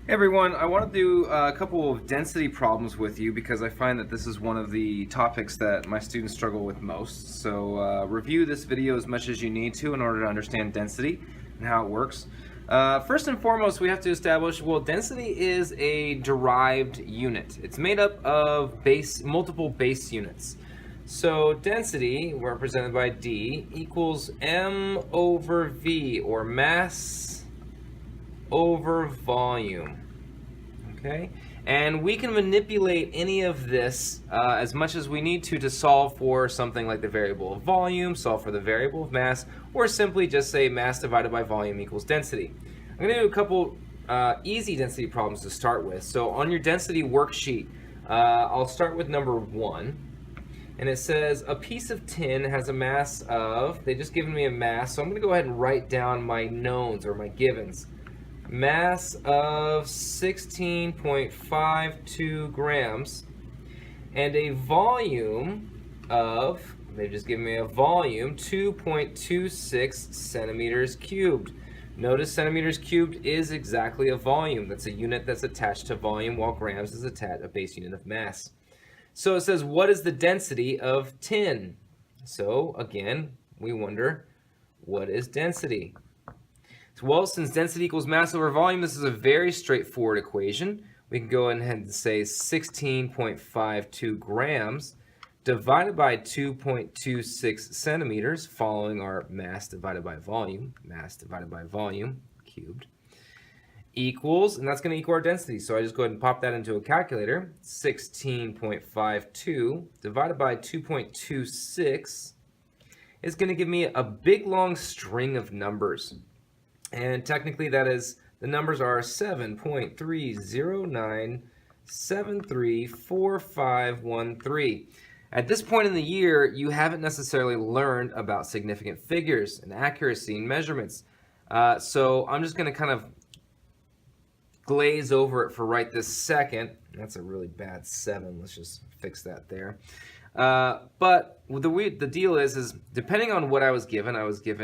Hey everyone, I want to do a couple of density problems with you because I find that this is one of the topics that my students struggle with most. So review this video as much as you need to in order to understand density and how it works. First and foremost, we have to establish, well, density is a derived unit. It's made up of multiple base units. So density, represented by D, equals m over v, or mass over volume. Okay, and we can manipulate any of this as much as we need to solve for something like the variable of volume, solve for the variable of mass, or simply just say mass divided by volume equals density. I'm going to do a couple easy density problems to start with. So on your density worksheet, I'll start with number 1. And it says a piece of tin has a mass of, they just given me a mass, so I'm going to go ahead and write down my knowns or my givens. Mass of 16.52 grams and a volume of, they've just given me a volume, 2.26 centimeters cubed. Notice centimeters cubed is exactly a volume. That's a unit that's attached to volume, while grams is a base unit of mass. So it says, what is the density of tin? So again, we wonder, what is density? Well, since density equals mass over volume, this is a very straightforward equation. We can go ahead and say 16.52 grams divided by 2.26 centimeters, following our mass divided by volume cubed, equals, and that's going to equal our density. So I just go ahead and pop that into a calculator. 16.52 divided by 2.26 is going to give me a big long string of numbers. And technically that is, the numbers are 7.309734513. At this point in the year, you haven't necessarily learned about significant figures and accuracy and measurements. So I'm just going to kind of glaze over it for right this second. That's a really bad 7. Let's just fix that there. But the deal is depending on what I was given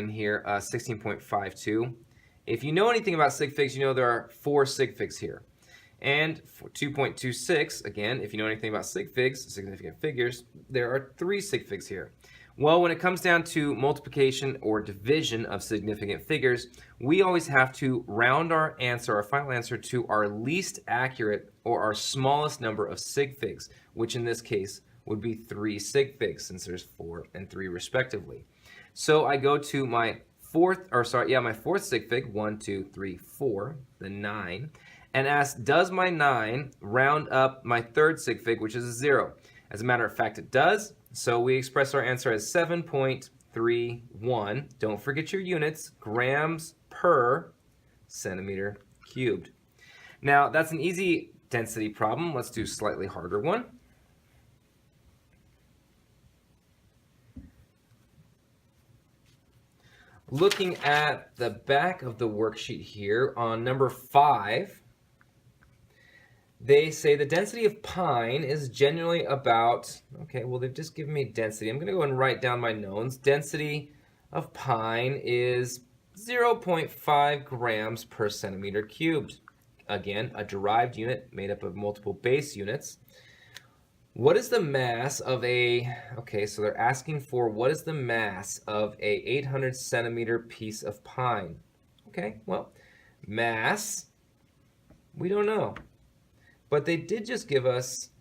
here 16.52. If you know anything about sig figs, you know there are 4 sig figs here. And for 2.26, again, if you know anything about sig figs, significant figures, there are 3 sig figs here. Well, when it comes down to multiplication or division of significant figures, we always have to round our answer, our final answer, to our least accurate or our smallest number of sig figs, which in this case would be 3 sig figs, since there's 4 and 3 respectively. So I go to my fourth sig fig, 1, 2, 3, 4, the 9, and ask, does my 9 round up my third sig fig, which is a 0? As a matter of fact, it does. So we express our answer as 7.31. Don't forget your units, grams per centimeter cubed. Now, that's an easy density problem. Let's do a slightly harder one. Looking at the back of the worksheet here on number 5, they say the density of pine is generally about, okay, well, they've just given me density. I'm going to go and write down my knowns. Density of pine is 0.5 grams per centimeter cubed. Again, a derived unit made up of multiple base units. What is the mass of okay, so they're asking for what is the mass of a 800 centimeter piece of pine? Okay, well, mass, we don't know. But they did just give us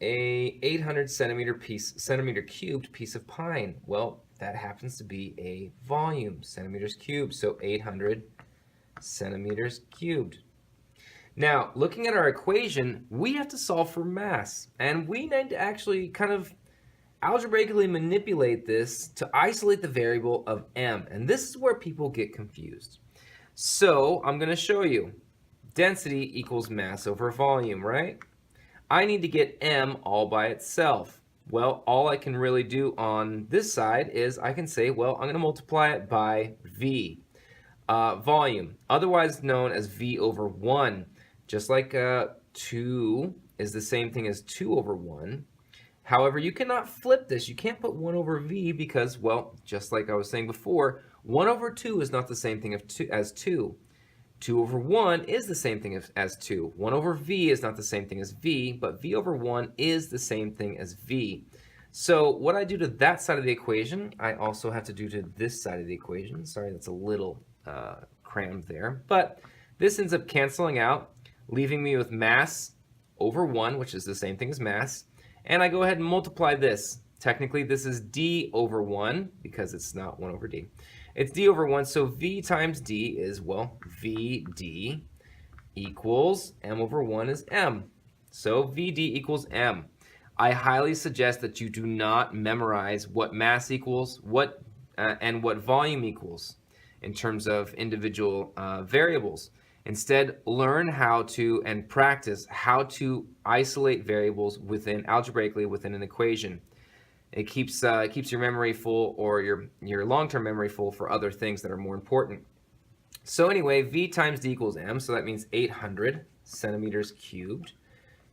a 800 centimeter cubed piece of pine. Well, that happens to be a volume, centimeters cubed, so 800 centimeters cubed. Now, looking at our equation, we have to solve for mass, and we need to actually kind of algebraically manipulate this to isolate the variable of m, and this is where people get confused. So I'm going to show you. Density equals mass over volume, right? I need to get m all by itself. Well, all I can really do on this side is I can say, well, I'm going to multiply it by v, volume, otherwise known as v over 1. Just like 2 is the same thing as 2 over 1. However, you cannot flip this. You can't put 1 over v because, well, just like I was saying before, 1 over 2 is not the same thing as 2. 2 over 1 is the same thing as 2. 1 over v is not the same thing as v, but v over 1 is the same thing as v. So what I do to that side of the equation, I also have to do to this side of the equation. Sorry, that's a little crammed there. But this ends up canceling out, leaving me with mass over 1, which is the same thing as mass. And I go ahead and multiply this. Technically, this is d over 1, because it's not 1 over d. It's d over 1, so v times d is, well, vd equals m over 1 is m. So vd equals m. I highly suggest that you do not memorize what mass equals, and what volume equals in terms of individual variables. Instead, learn how to and practice how to isolate variables algebraically within an equation. It keeps your memory full, or your long-term memory full, for other things that are more important. So anyway, v times d equals m, so that means 800 centimeters cubed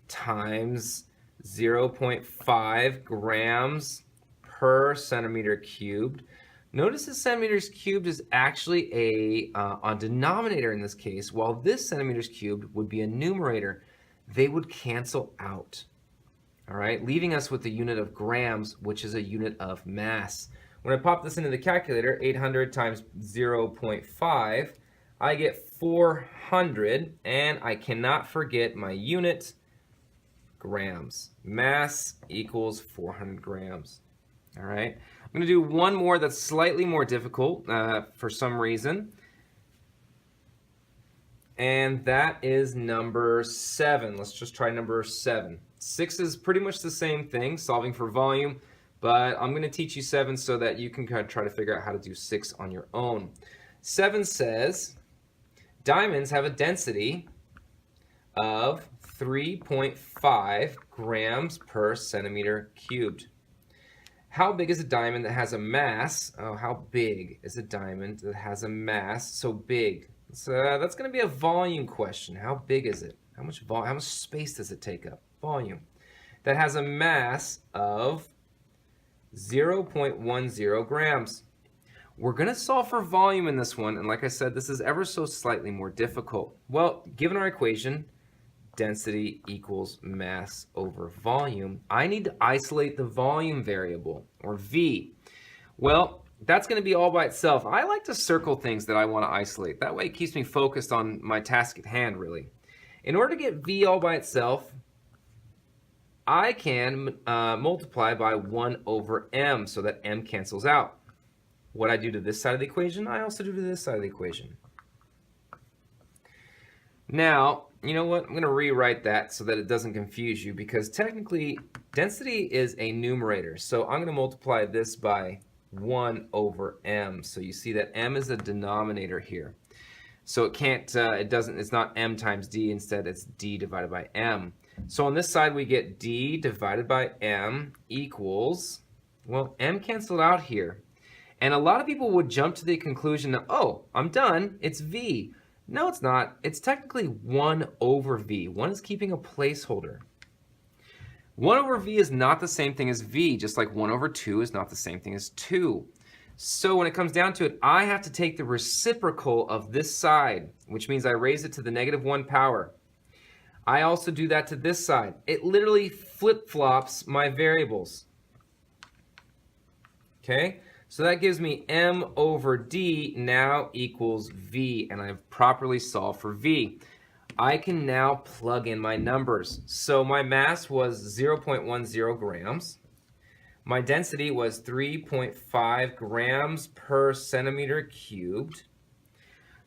times 0.5 grams per centimeter cubed. Notice the centimeters cubed is actually a denominator in this case, while this centimeters cubed would be a numerator. They would cancel out. All right, leaving us with the unit of grams, which is a unit of mass. When I pop this into the calculator, 800 times 0.5, I get 400, and I cannot forget my unit, grams. Mass equals 400 grams. All right, I'm going to do one more that's slightly more difficult for some reason. And that is number 7. Let's just try number 7. 6 is pretty much the same thing, solving for volume, but I'm going to teach you 7 so that you can kind of try to figure out how to do 6 on your own. 7 says, diamonds have a density of 3.5 grams per centimeter cubed. How big is a diamond that has a mass? Oh, how big is a diamond that has a mass so big? So that's going to be a volume question. How big is it? How much space does it take up? Volume. That has a mass of 0.10 grams. We're going to solve for volume in this one, and like I said, this is ever so slightly more difficult. Well, given our equation, density equals mass over volume, I need to isolate the volume variable, or v. Well, that's going to be all by itself. I like to circle things that I want to isolate. That way it keeps me focused on my task at hand, really. In order to get v all by itself, I can multiply by 1 over m, so that m cancels out. What I do to this side of the equation, I also do to this side of the equation. Now, you know what? I'm going to rewrite that so that it doesn't confuse you, because technically density is a numerator. So I'm going to multiply this by 1 over m. So you see that m is a denominator here. So it can't, it's not m times d, instead it's d divided by m. So on this side we get d divided by m equals, well, m canceled out here. And a lot of people would jump to the conclusion that, oh, I'm done, it's v. No, it's not. It's technically 1 over v. 1 is keeping a placeholder. 1 over v is not the same thing as v, just like 1 over 2 is not the same thing as 2. So when it comes down to it, I have to take the reciprocal of this side, which means I raise it to the -1 power. I also do that to this side. It literally flip-flops my variables. Okay? So that gives me m over d now equals v, and I've properly solved for v. I can now plug in my numbers. So my mass was 0.10 grams. My density was 3.5 grams per centimeter cubed.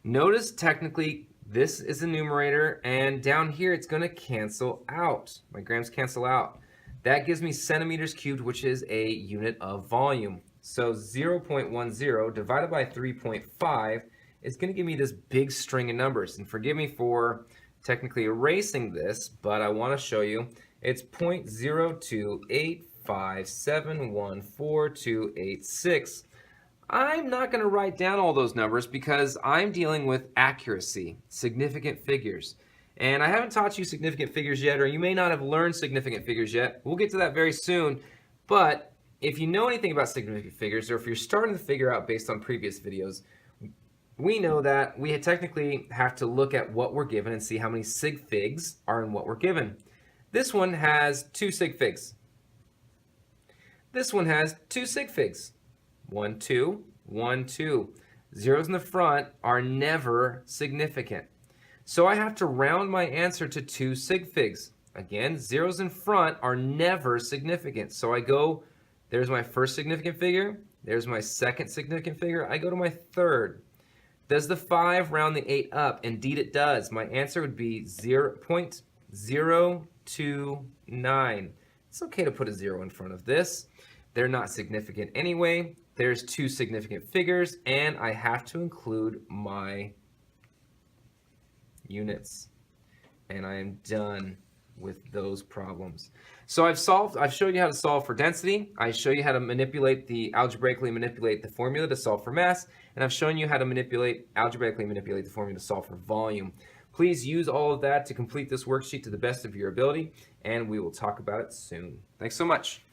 Notice technically this is a numerator, and down here it's going to cancel out. My grams cancel out. That gives me centimeters cubed, which is a unit of volume. So 0.10 divided by 3.5 is going to give me this big string of numbers. And forgive me for technically erasing this, but I want to show you it's 0.02857144286. I'm not going to write down all those numbers because I'm dealing with accuracy, significant figures. And I haven't taught you significant figures yet, or you may not have learned significant figures yet. We'll get to that very soon. But if you know anything about significant figures, or if you're starting to figure out based on previous videos, we know that we technically have to look at what we're given and see how many sig figs are in what we're given. This one has 2 sig figs. This one has 2 sig figs. 1, 2, 1, 2. Zeros in the front are never significant. So I have to round my answer to 2 sig figs. Again, zeros in front are never significant. So I go, there's my first significant figure, there's my second significant figure, I go to my third. Does the 5 round the 8 up? Indeed it does. My answer would be 0.029. It's okay to put a 0 in front of this. They're not significant anyway. There's 2 significant figures, and I have to include my units. And I am done with those problems. So I've showed you how to solve for density. I show you how to algebraically manipulate the formula to solve for mass, and I've shown you how to algebraically manipulate the formula to solve for volume. Please use all of that to complete this worksheet to the best of your ability, and we will talk about it soon. Thanks so much.